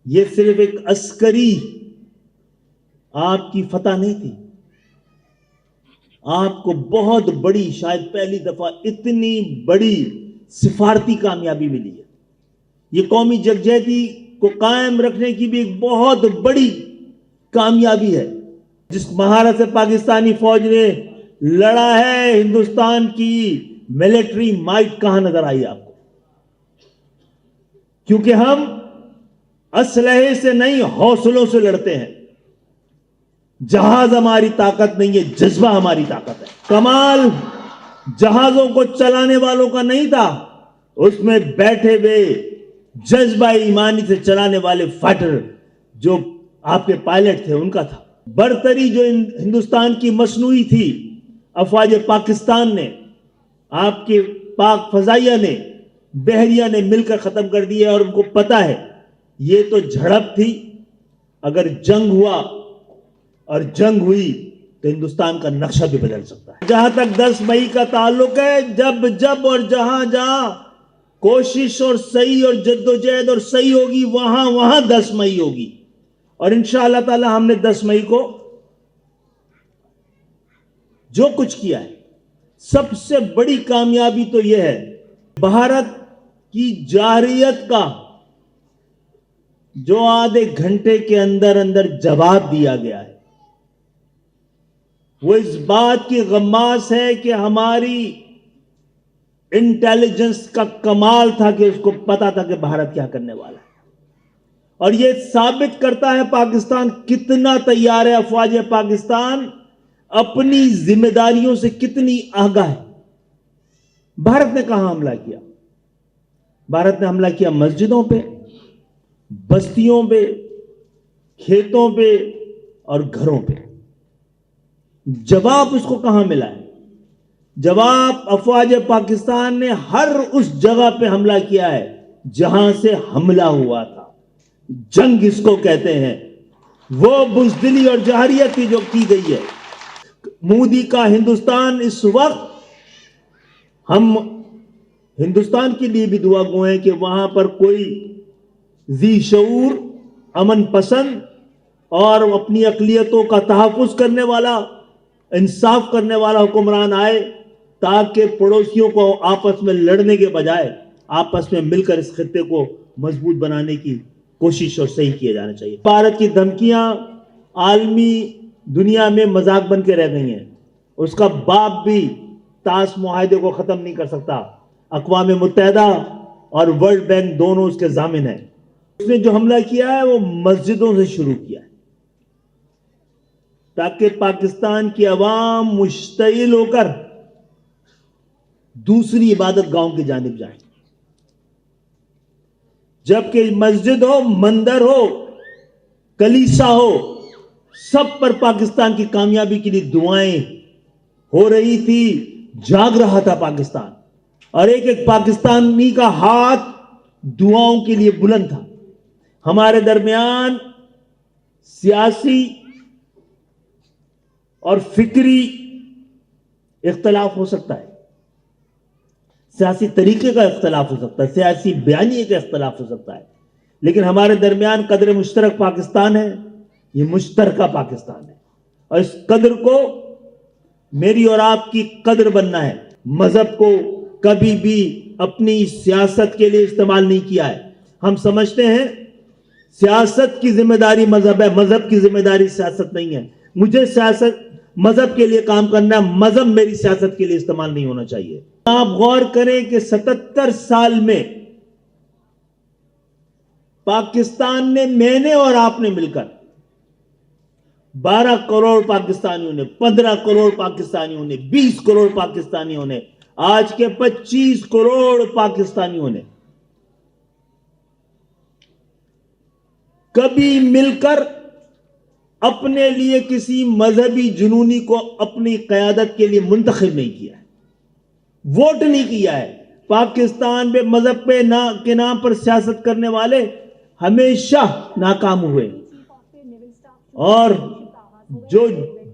یہ صرف ایک عسکری آپ کی فتح نہیں تھی، آپ کو بہت بڑی، شاید پہلی دفعہ اتنی بڑی سفارتی کامیابی ملی ہے۔ یہ قومی یکجہتی کو قائم رکھنے کی بھی ایک بہت بڑی کامیابی ہے۔ جس مہارت سے پاکستانی فوج نے لڑا ہے، ہندوستان کی ملٹری مائٹ کہاں نظر آئی آپ کو؟ کیونکہ ہم اسلحے سے نہیں، حوصلوں سے لڑتے ہیں۔ جہاز ہماری طاقت نہیں ہے، جذبہ ہماری طاقت ہے۔ کمال جہازوں کو چلانے والوں کا نہیں تھا، اس میں بیٹھے ہوئے جذبہ ایمانی سے چلانے والے فائٹر جو آپ کے پائلٹ تھے ان کا تھا۔ برتری جو ہندوستان کی مصنوعی تھی، افواج پاکستان نے، آپ کے پاک فضائیہ نے، بحریہ نے مل کر ختم کر دی ہے، اور ان کو پتا ہے یہ تو جھڑپ تھی، اگر جنگ ہوا اور جنگ ہوئی تو ہندوستان کا نقشہ بھی بدل سکتا ہے۔ جہاں تک 10 مئی کا تعلق ہے، جب اور جہاں کوشش اور صحیح اور جدوجہد اور صحیح ہوگی، وہاں 10 مئی ہوگی، اور انشاءاللہ تعالی ہم نے 10 مئی کو جو کچھ کیا ہے، سب سے بڑی کامیابی تو یہ ہے بھارت کی جارحیت کا جو آدھے گھنٹے کے اندر جواب دیا گیا ہے، وہ اس بات کی غماس ہے کہ ہماری انٹیلیجنس کا کمال تھا کہ اس کو پتا تھا کہ بھارت کیا کرنے والا ہے، اور یہ ثابت کرتا ہے پاکستان کتنا تیار ہے، افواج پاکستان اپنی ذمہ داریوں سے کتنی آگاہ ہے۔ بھارت نے کہاں حملہ کیا؟ بھارت نے حملہ کیا مسجدوں پہ، بستیوں پہ، کھیتوں پہ اور گھروں پہ۔ جواب اس کو کہاں ملا ہے؟ جواب افواج پاکستان نے ہر اس جگہ پہ حملہ کیا ہے جہاں سے حملہ ہوا تھا۔ جنگ اس کو کہتے ہیں، وہ بزدلی اور جارحیت کی جو کی گئی ہے۔ مودی کا ہندوستان اس وقت، ہم ہندوستان کے لیے بھی دعا گو ہیں کہ وہاں پر کوئی ذی شعور، امن پسند اور اپنی اقلیتوں کا تحفظ کرنے والا، انصاف کرنے والا حکمران آئے، تاکہ پڑوسیوں کو آپس میں لڑنے کے بجائے آپس میں مل کر اس خطے کو مضبوط بنانے کی کوشش اور صحیح کیا جانا چاہیے۔ بھارت کی دھمکیاں عالمی دنیا میں مذاق بن کے رہ گئی ہیں، اس کا باپ بھی طاس معاہدے کو ختم نہیں کر سکتا۔ اقوام متحدہ اور ورلڈ بینک دونوں اس کے ضامن ہیں۔ اس نے جو حملہ کیا ہے وہ مسجدوں سے شروع کیا ہے، تاکہ پاکستان کی عوام مشتعل ہو کر دوسری عبادت گاہوں کی جانب جائیں، جبکہ مسجد ہو، مندر ہو، کلیسا ہو، سب پر پاکستان کی کامیابی کے لیے دعائیں ہو رہی تھی، جاگ رہا تھا پاکستان، اور ایک ایک پاکستانی کا ہاتھ دعاؤں کے لیے بلند تھا۔ ہمارے درمیان سیاسی اور فکری اختلاف ہو سکتا ہے، سیاسی طریقے کا اختلاف ہو سکتا ہے، سیاسی بیانیے کا اختلاف ہو سکتا ہے، لیکن ہمارے درمیان قدر مشترک پاکستان ہے، یہ مشترکہ پاکستان ہے، اور اس قدر کو میری اور آپ کی قدر بننا ہے۔ مذہب کو کبھی بھی اپنی سیاست کے لیے استعمال نہیں کیا ہے۔ ہم سمجھتے ہیں سیاست کی ذمہ داری مذہب ہے، مذہب کی ذمہ داری سیاست نہیں ہے۔ مجھے سیاست مذہب کے لیے کام کرنا ہے، مذہب میری سیاست کے لیے استعمال نہیں ہونا چاہیے۔ آپ غور کریں کہ 77 سال میں پاکستان نے، میں نے اور آپ نے مل کر 12 کروڑ پاکستانیوں نے، 15 کروڑ پاکستانیوں نے، 20 کروڑ پاکستانیوں نے، آج کے 25 کروڑ پاکستانیوں نے کبھی مل کر اپنے لیے کسی مذہبی جنونی کو اپنی قیادت کے لیے منتخب نہیں کیا ہے، ووٹ نہیں کیا ہے۔ پاکستان میں مذہب کے نام پر سیاست کرنے والے ہمیشہ ناکام ہوئے، اور جو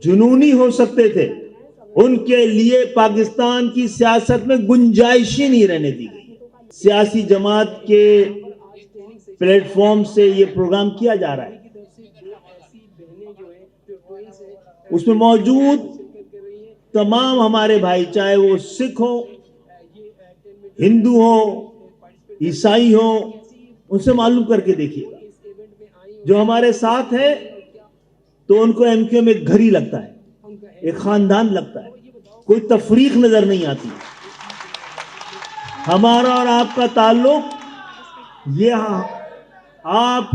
جنونی ہو سکتے تھے ان کے لیے پاکستان کی سیاست میں گنجائش ہی نہیں رہنے دی گئی۔ سیاسی جماعت کے پلیٹ فارم سے یہ پروگرام کیا جا رہا ہے. اس میں موجود تمام ہمارے بھائی، چاہے وہ سکھ ہو، ہندو ہو، عیسائی ہو، ان سے معلوم کر کے دیکھیے گا. جو ہمارے ساتھ ہے تو ان کو ایم کیو میں ایک گھر ہی لگتا ہے، ایک خاندان لگتا ہے، کوئی تفریق نظر نہیں آتی. ہمارا اور آپ کا تعلق یہ آپ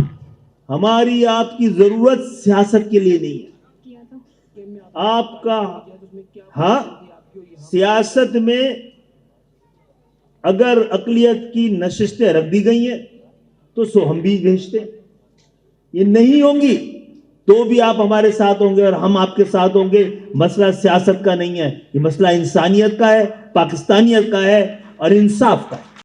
ہماری آپ کی ضرورت سیاست کے لیے نہیں ہے. آپ کا ہاں سیاست میں اگر اقلیت کی نشستیں رکھ دی گئی ہیں تو سو ہم بھی بھیجتے ہیں. یہ نہیں ہوں گی تو بھی آپ ہمارے ساتھ ہوں گے اور ہم آپ کے ساتھ ہوں گے. مسئلہ سیاست کا نہیں ہے، یہ مسئلہ انسانیت کا ہے، پاکستانیت کا ہے اور انصاف کا ہے.